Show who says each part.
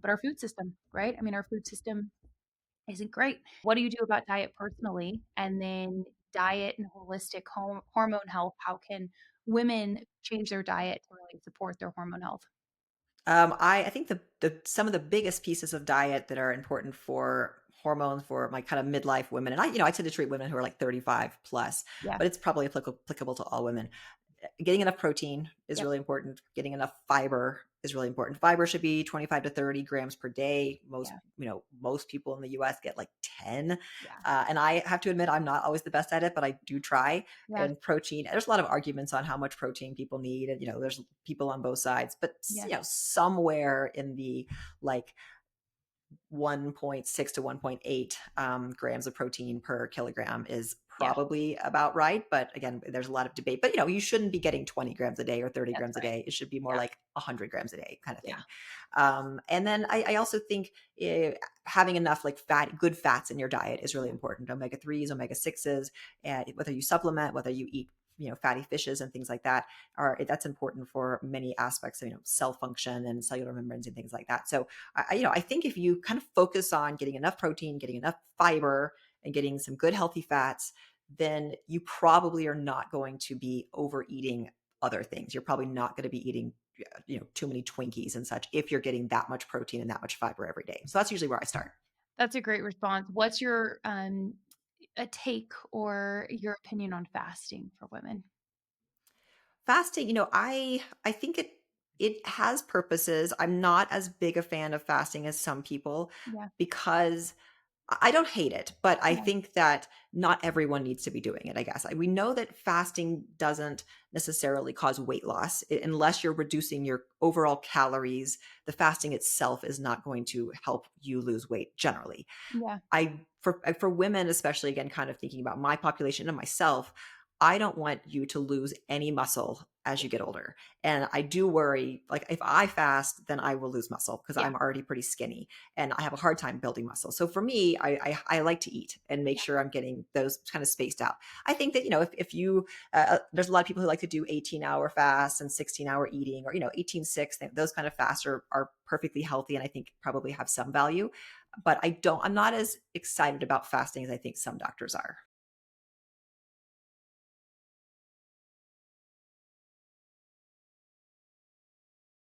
Speaker 1: but our food system, right? I mean, our food system isn't great. What do you do about diet personally? And then diet and holistic hormone health. How can women change their diet to really support their hormone health?
Speaker 2: I think the some of the biggest pieces of diet that are important for hormones for my kind of midlife women, and I tend to treat women who are like 35 plus,
Speaker 1: Yeah.
Speaker 2: but it's probably applicable to all women. Getting enough protein is
Speaker 1: Yep.
Speaker 2: really important. Getting enough fiber is really important. Fiber should be 25 to 30 grams per day.
Speaker 1: Yeah.
Speaker 2: Most people in the US get like 10.
Speaker 1: Yeah.
Speaker 2: And I have to admit, I'm not always the best at it, but I do try.
Speaker 1: Yeah.
Speaker 2: And protein, there's a lot of arguments on how much protein people need. And, there's people on both sides, but,
Speaker 1: Yeah.
Speaker 2: somewhere in the like 1.6 to 1.8 grams of protein per kilogram is
Speaker 1: Yeah.
Speaker 2: probably about right. But again, there's a lot of debate. But you shouldn't be getting 20 grams a day or 30
Speaker 1: That's
Speaker 2: grams a
Speaker 1: right.
Speaker 2: day. It should be more
Speaker 1: Yeah.
Speaker 2: like 100 grams a day kind of
Speaker 1: Yeah.
Speaker 2: thing. And then I also think having enough like good fats in your diet is really
Speaker 1: Yeah.
Speaker 2: important. Omega 3s, omega 6s, whether you supplement, whether you eat fatty fishes and things like that are that's important for many aspects of cell function and cellular membranes and things like that. So I think if you kind of focus on getting enough protein, getting enough fiber, and getting some good healthy fats, then you probably are not going to be overeating other things. You're probably not going to be eating, too many Twinkies and such if you're getting that much protein and that much fiber every day. So that's usually where I start.
Speaker 1: That's a great response. What's your a take or your opinion on fasting for women?
Speaker 2: Fasting, I think it has purposes. I'm not as big a fan of fasting as some people
Speaker 1: Yeah.
Speaker 2: because I don't hate it, but I
Speaker 1: Yeah.
Speaker 2: think that not everyone needs to be doing it, I guess. We know that fasting doesn't necessarily cause weight loss unless you're reducing your overall calories. The fasting itself is not going to help you lose weight generally.
Speaker 1: Yeah.
Speaker 2: I for women, especially again, kind of thinking about my population and myself, I don't want you to lose any muscle as you get older. And I do worry, like if I fast, then I will lose muscle because
Speaker 1: Yeah.
Speaker 2: I'm already pretty skinny and I have a hard time building muscle. So for me, I like to eat and make
Speaker 1: Yeah.
Speaker 2: sure I'm getting those kind of spaced out. I think that, if you, there's a lot of people who like to do 18-hour fasts and 16-hour eating or, 18-6, those kind of fasts are perfectly healthy and I think probably have some value. But I'm not as excited about fasting as I think some doctors are.